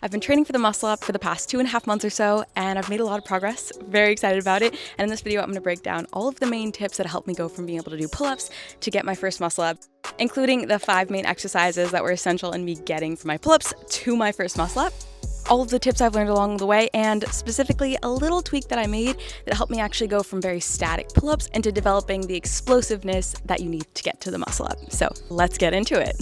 I've been training for the muscle up for the past 2.5 months or so, and I've made a lot of progress. Very excited about it. And in this video, I'm going to break down all of the main tips that helped me go from being able to do pull-ups to get my first muscle up, including the 5 main exercises that were essential in me getting from my pull-ups to my first muscle up, all of the tips I've learned along the way, and specifically a little tweak that I made that helped me actually go from very static pull-ups into developing the explosiveness that you need to get to the muscle up. So let's get into it.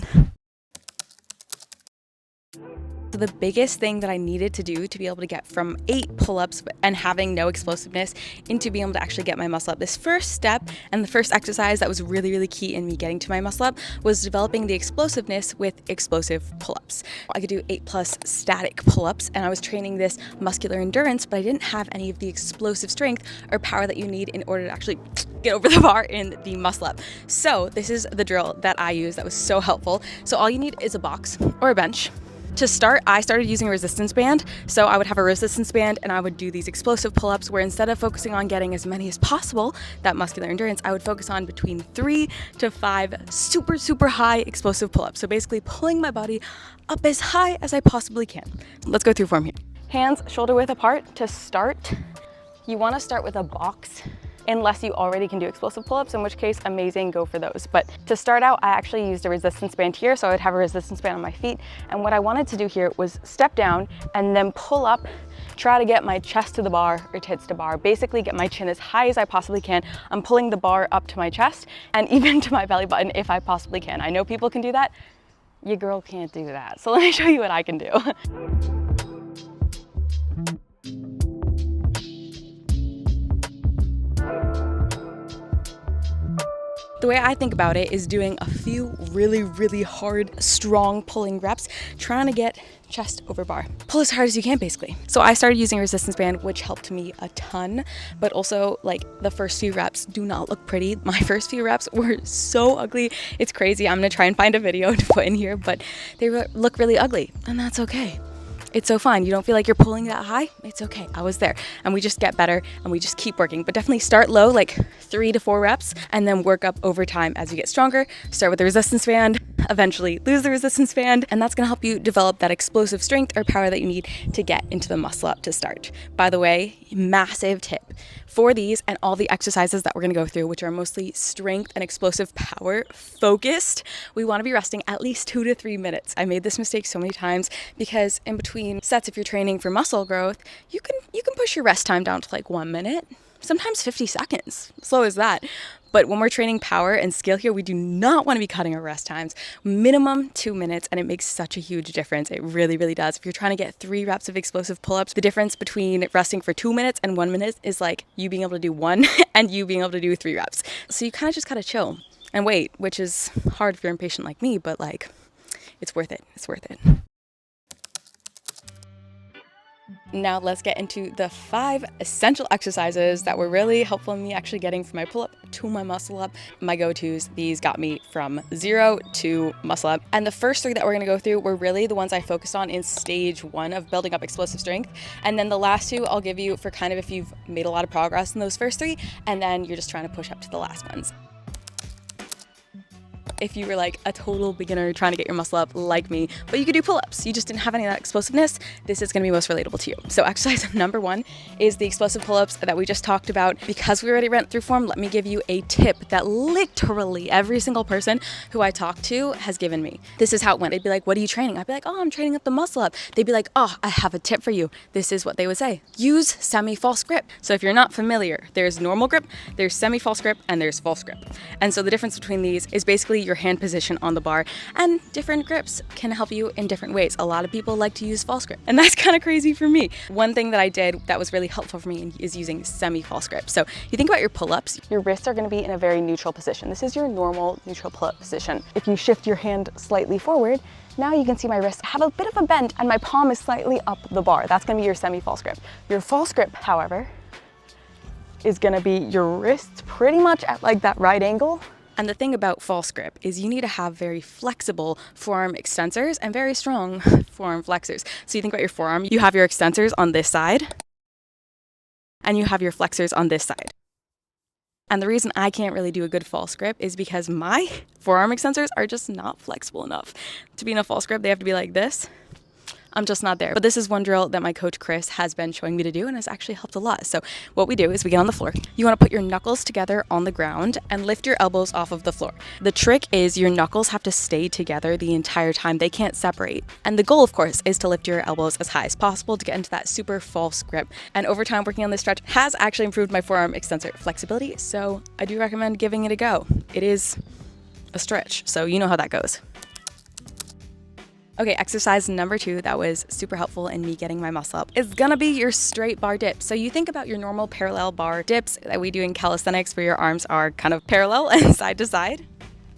So the biggest thing that I needed to do to be able to get from 8 pull-ups and having no explosiveness into being able to actually get my muscle up, this first step and the first exercise that was really key in me getting to my muscle up was developing the explosiveness with explosive pull-ups. I could do 8+ static pull-ups, and I was training this muscular endurance, but I didn't have any of the explosive strength or power that you need in order to actually get over the bar in the muscle up. So this is the drill that I use that was so helpful. So all you need is a box or a bench. To start, I started using a resistance band. So I would have a resistance band and I would do these explosive pull-ups where instead of focusing on getting as many as possible, that muscular endurance, I would focus on between 3 to 5 super high explosive pull-ups. So basically pulling my body up as high as I possibly can. Let's go through form here. Hands shoulder width apart. To start, you want to start with a box, unless you already can do explosive pull-ups, in which case, amazing, go for those. But to start out, I actually used a resistance band here, so I would have a resistance band on my feet. And what I wanted to do here was step down and then pull up, try to get my chest to the bar or tits to bar, basically get my chin as high as I possibly can. I'm pulling the bar up to my chest and even to my belly button if I possibly can. I know people can do that. Your girl can't do that. So let me show you what I can do. The way I think about it is doing a few really hard, strong pulling reps, trying to get chest over bar. Pull as hard as you can, basically. So I started using a resistance band, which helped me a ton, but also like the first few reps do not look pretty. My first few reps were so ugly. It's crazy. I'm gonna try and find a video to put in here, but they look really ugly, and that's okay. It's so fine. You don't feel like you're pulling that high? It's okay. I was there. And we just get better and we just keep working. But definitely start low, like 3 to 4 reps, and then work up over time as you get stronger. Start with the resistance band, eventually lose the resistance band, and that's gonna help you develop that explosive strength or power that you need to get into the muscle up to start. By the way, massive tip for these and all the exercises that we're gonna go through, which are mostly strength and explosive power focused, we wanna be resting at least 2 to 3 minutes. I made this mistake so many times because in between sets, if you're training for muscle growth, you can push your rest time down to like 1 minute, sometimes 50 seconds, slow as that. But when we're training power and skill here, we do not want to be cutting our rest times. Minimum 2 minutes, and it makes such a huge difference. It really does. If you're trying to get 3 reps of explosive pull-ups, the difference between resting for 2 minutes and 1 minute is like you being able to do 1 and you being able to do 3 reps. So you kind of just gotta chill and wait, which is hard if you're impatient like me, but like, it's worth it. It's worth it. Now let's get into the 5 essential exercises that were really helpful in me actually getting from my pull-up to my muscle up. My go-tos, these got me from 0 to muscle up. And the first 3 that we're gonna go through were really the ones I focused on in stage 1 of building up explosive strength. And then the last 2 I'll give you for kind of if you've made a lot of progress in those first 3, and then you're just trying to push up to the last ones. If you were like a total beginner trying to get your muscle up like me, but you could do pull-ups, you just didn't have any of that explosiveness, this is gonna be most relatable to you. So exercise number 1 is the explosive pull-ups that we just talked about. Because we already went through form, let me give you a tip that literally every single person who I talk to has given me. This is how it went. They'd be like, what are you training? I'd be like, oh, I'm training up the muscle up. They'd be like, oh, I have a tip for you. This is what they would say. Use semi-false grip. So if you're not familiar, there's normal grip, there's semi-false grip, and there's false grip. And so the difference between these is basically your hand position on the bar, and different grips can help you in different ways. A lot of people like to use false grip, and that's kind of crazy for me. One thing that I did that was really helpful for me is using semi-false grip. So you think about your pull-ups, your wrists are going to be in a very neutral position. This is your normal neutral pull-up position. If you shift your hand slightly forward, now you can see my wrists have a bit of a bend and my palm is slightly up the bar. That's going to be your semi-false grip. Your false grip, however, is going to be your wrists pretty much at like that right angle. And the thing about false grip is you need to have very flexible forearm extensors and very strong forearm flexors. So you think about your forearm, you have your extensors on this side and you have your flexors on this side. And the reason I can't really do a good false grip is because my forearm extensors are just not flexible enough. To be in a false grip, they have to be like this. I'm just not there. But this is one drill that my coach Chris has been showing me to do and has actually helped a lot. So what we do is we get on the floor. You want to put your knuckles together on the ground and lift your elbows off of the floor. The trick is your knuckles have to stay together the entire time. They can't separate. And the goal, of course, is to lift your elbows as high as possible to get into that super false grip. And over time, working on this stretch has actually improved my forearm extensor flexibility. So I do recommend giving it a go. It is a stretch, so you know how that goes. Okay, exercise number 2 that was super helpful in me getting my muscle up is gonna be your straight bar dip. So you think about your normal parallel bar dips that we do in calisthenics where your arms are kind of parallel and side to side,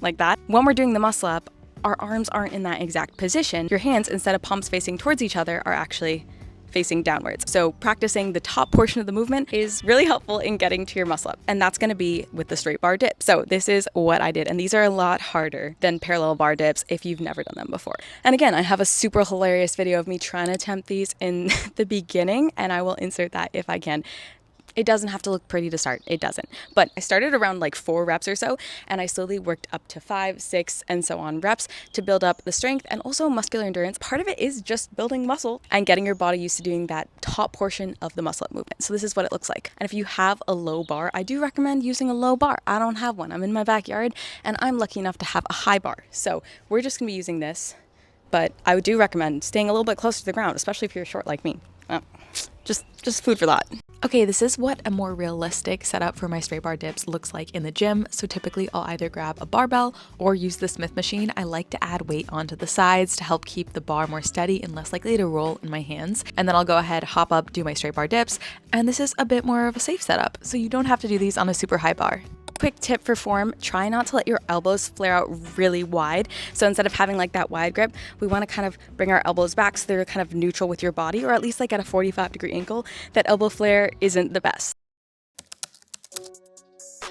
like that. When we're doing the muscle up, our arms aren't in that exact position. Your hands, instead of palms facing towards each other, are actually facing downwards. So practicing the top portion of the movement is really helpful in getting to your muscle up. And that's gonna be with the straight bar dip. So this is what I did. And these are a lot harder than parallel bar dips if you've never done them before. And again, I have a super hilarious video of me trying to attempt these in the beginning, and I will insert that if I can. It doesn't have to look pretty to start. It doesn't. But I started around like 4 reps or so, and I slowly worked up to 5, 6, and so on reps to build up the strength and also muscular endurance. Part of it is just building muscle and getting your body used to doing that top portion of the muscle up movement. So this is what it looks like. And if you have a low bar, I do recommend using a low bar. I don't have one. I'm in my backyard, and I'm lucky enough to have a high bar. So we're just gonna be using this, but I do recommend staying a little bit closer to the ground, especially if you're short like me. Just food for thought. Okay, this is what a more realistic setup for my straight bar dips looks like in the gym. So typically I'll either grab a barbell or use the Smith machine. I like to add weight onto the sides to help keep the bar more steady and less likely to roll in my hands. And then I'll go ahead, hop up, do my straight bar dips. And this is a bit more of a safe setup, so you don't have to do these on a super high bar. Quick tip for form, try not to let your elbows flare out really wide. So instead of having like that wide grip, we want to kind of bring our elbows back so they're kind of neutral with your body, or at least like at a 45-degree angle. That elbow flare isn't the best.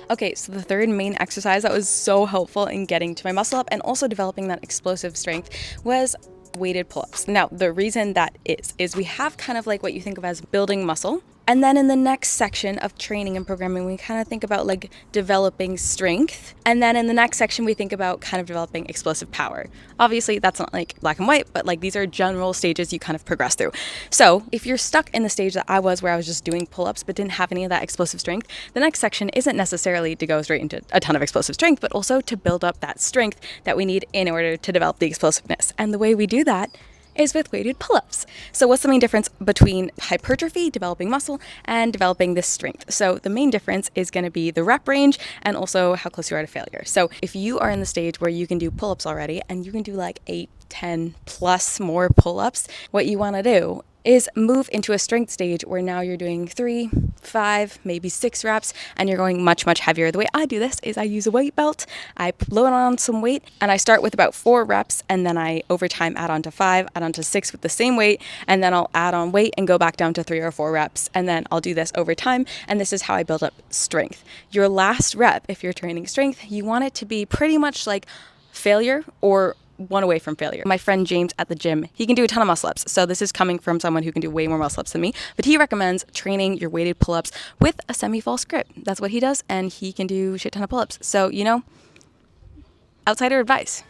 Okay, so the third main exercise that was so helpful in getting to my muscle up and also developing that explosive strength was weighted pull-ups. Now, the reason that is we have kind of like what you think of as building muscle. And then in the next section of training and programming, we kind of think about like developing strength. And then in the next section, we think about kind of developing explosive power. Obviously, that's not like black and white, but like these are general stages you kind of progress through. So if you're stuck in the stage that I was, where I was just doing pull-ups but didn't have any of that explosive strength, the next section isn't necessarily to go straight into a ton of explosive strength, but also to build up that strength that we need in order to develop the explosiveness. And the way we do that is with weighted pull-ups. So what's the main difference between hypertrophy, developing muscle, and developing this strength? So the main difference is going to be the rep range and also how close you are to failure. So if you are in the stage where you can do pull-ups already and you can do like 8, 10 plus more pull-ups, what you want to do is move into a strength stage where now you're doing 3, 5, maybe 6 reps, and you're going much, much heavier. The way I do this is I use a weight belt, I load on some weight, and I start with about 4 reps, and then I over time add on to 5, add on to 6 with the same weight, and then I'll add on weight and go back down to 3 or 4 reps, and then I'll do this over time, and this is how I build up strength. Your last rep, if you're training strength, you want it to be pretty much like failure or one away from failure. My friend James at the gym, he can do a ton of muscle ups. So this is coming from someone who can do way more muscle ups than me, but he recommends training your weighted pull-ups with a semi-false grip. That's what he does, and he can do a shit ton of pull-ups. So, you know, outsider advice.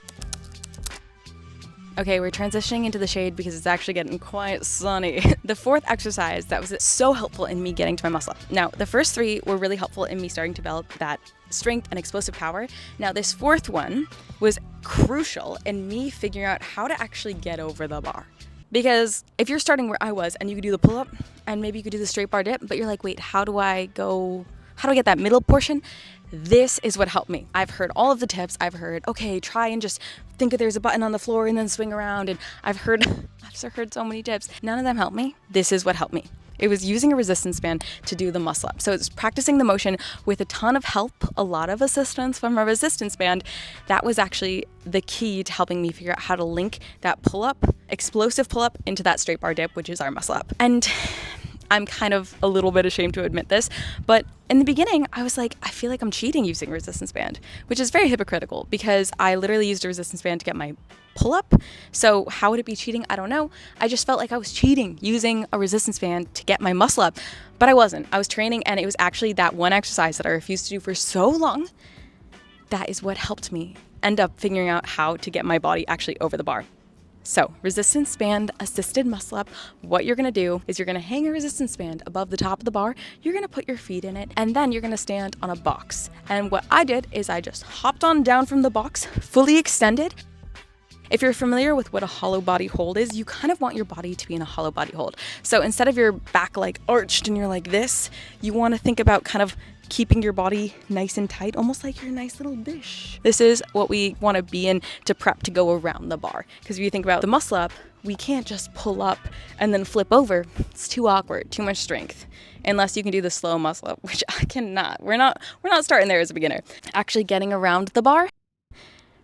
Okay, we're transitioning into the shade because it's actually getting quite sunny. The fourth exercise that was so helpful in me getting to my muscle up. Now, the first 3 were really helpful in me starting to develop that strength and explosive power. Now, this 4th one was crucial in me figuring out how to actually get over the bar. Because if you're starting where I was and you could do the pull-up and maybe you could do the straight bar dip, but you're like, wait, how do I get that middle portion? This is what helped me. I've heard all of the tips. I've heard, okay, try and just think that there's a button on the floor and then swing around. And I've just heard so many tips. None of them helped me. This is what helped me. It was using a resistance band to do the muscle up. So it's practicing the motion with a ton of help, a lot of assistance from a resistance band. That was actually the key to helping me figure out how to link that pull-up, explosive pull-up, into that straight bar dip, which is our muscle up. And I'm kind of a little bit ashamed to admit this, but in the beginning, I was like, I feel like I'm cheating using a resistance band, which is very hypocritical because I literally used a resistance band to get my pull up. So how would it be cheating? I don't know. I just felt like I was cheating using a resistance band to get my muscle up, but I wasn't. I was training, and it was actually that one exercise that I refused to do for so long. That is what helped me end up figuring out how to get my body actually over the bar. So resistance band assisted muscle up, what you're gonna do is you're gonna hang a resistance band above the top of the bar, you're gonna put your feet in it, and then you're gonna stand on a box. And what I did is I just hopped on down from the box, fully extended. If you're familiar with what a hollow body hold is, you kind of want your body to be in a hollow body hold. So instead of your back like arched and you're like this, you wanna think about kind of keeping your body nice and tight, almost like you're a nice little dish. This is what we want to be in to prep to go around the bar. Because if you think about the muscle up, we can't just pull up and then flip over. It's too awkward, too much strength. Unless you can do the slow muscle up, which I cannot. We're not starting there as a beginner. Actually getting around the bar,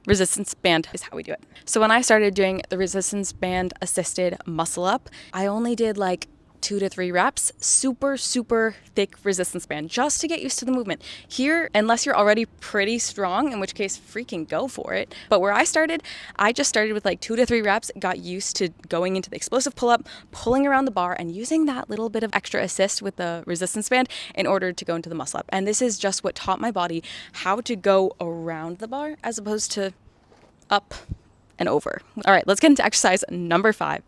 resistance band is how we do it. So when I started doing the resistance band assisted muscle up, I only did like 2 to 3 reps, super thick resistance band, just to get used to the movement. Here, unless you're already pretty strong, in which case freaking go for it. But where I just started with like 2 to 3 reps, got used to going into the explosive pull-up, pulling around the bar, and using that little bit of extra assist with the resistance band in order to go into the muscle up. And this is just what taught my body how to go around the bar as opposed to up and over. All right, let's get into exercise number 5.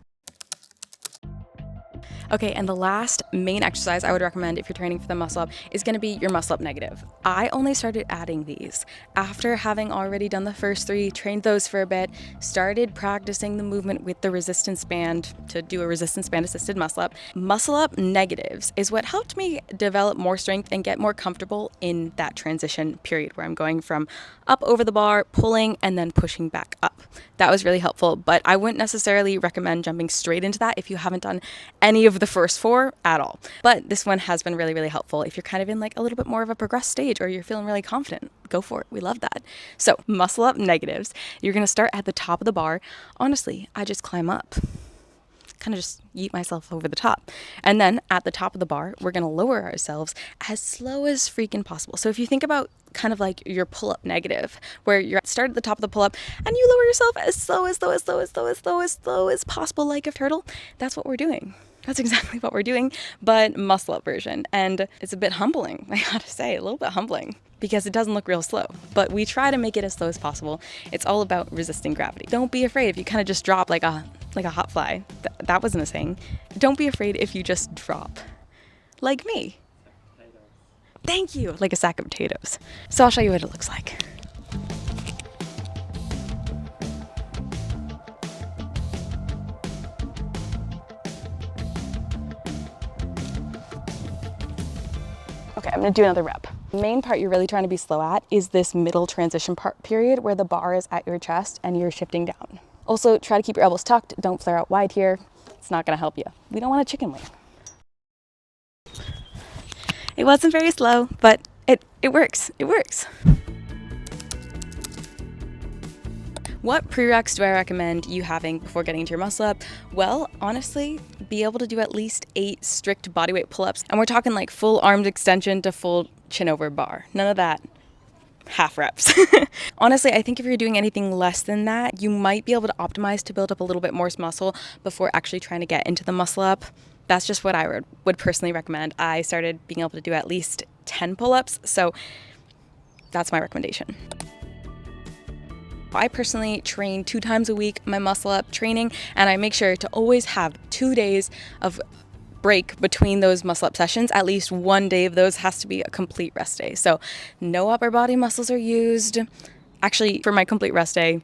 Okay, and the last main exercise I would recommend if you're training for the muscle up is gonna be your muscle up negative. I only started adding these after having already done the first 3, trained those for a bit, started practicing the movement with the resistance band to do a resistance band assisted muscle up. Muscle up negatives is what helped me develop more strength and get more comfortable in that transition period where I'm going from up over the bar, pulling, and then pushing back up. That was really helpful, but I wouldn't necessarily recommend jumping straight into that if you haven't done any of the first 4 at all. But this one has been really helpful if you're kind of in like a little bit more of a progressed stage or you're feeling really confident. Go for it. We love that. So muscle up negatives. You're going to start at the top of the bar. Honestly, I just climb up. Kind of just yeet myself over the top. And then at the top of the bar, we're going to lower ourselves as slow as freaking possible. So if you think about kind of like your pull-up negative, where you're start at the top of the pull-up and you lower yourself as slow as possible, like a turtle, that's what we're doing. That's exactly what we're doing, but muscle up version. And it's a bit humbling, I gotta say, a little bit humbling, because it doesn't look real slow, but we try to make it as slow as possible. It's all about resisting gravity. Don't be afraid if you kind of just drop like a hot fly. That wasn't a saying. Don't be afraid if you just drop, like me. Thank you, like a sack of potatoes. So I'll show you what it looks like. Okay, I'm gonna do another rep. The main part you're really trying to be slow at is this middle transition period where the bar is at your chest and you're shifting down. Also, try to keep your elbows tucked. Don't flare out wide here. It's not gonna help you. We don't want a chicken wing. It wasn't very slow, but it works. It works. What prereqs do I recommend you having before getting into your muscle up? Well, honestly, be able to do at least 8 strict bodyweight pull-ups. And we're talking like full arms extension to full chin over bar. None of that half reps. Honestly, I think if you're doing anything less than that, you might be able to optimize to build up a little bit more muscle before actually trying to get into the muscle up. That's just what I would personally recommend. I started being able to do at least 10 pull-ups, so that's my recommendation. I personally train 2 times a week, my muscle up training, and I make sure to always have 2 days of break between those muscle up sessions. At least 1 day of those has to be a complete rest day. So no upper body muscles are used. Actually, for my complete rest day,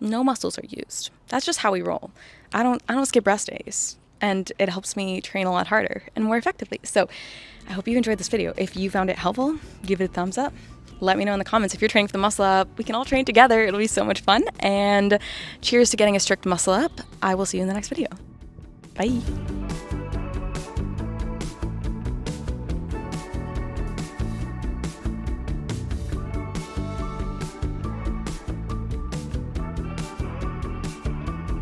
no muscles are used. That's just how we roll. I don't skip rest days, and it helps me train a lot harder and more effectively. So I hope you enjoyed this video. If you found it helpful, give it a thumbs up. Let me know in the comments if you're training for the muscle up. We can all train together. It'll be so much fun. And cheers to getting a strict muscle up. I will see you in the next video. Bye.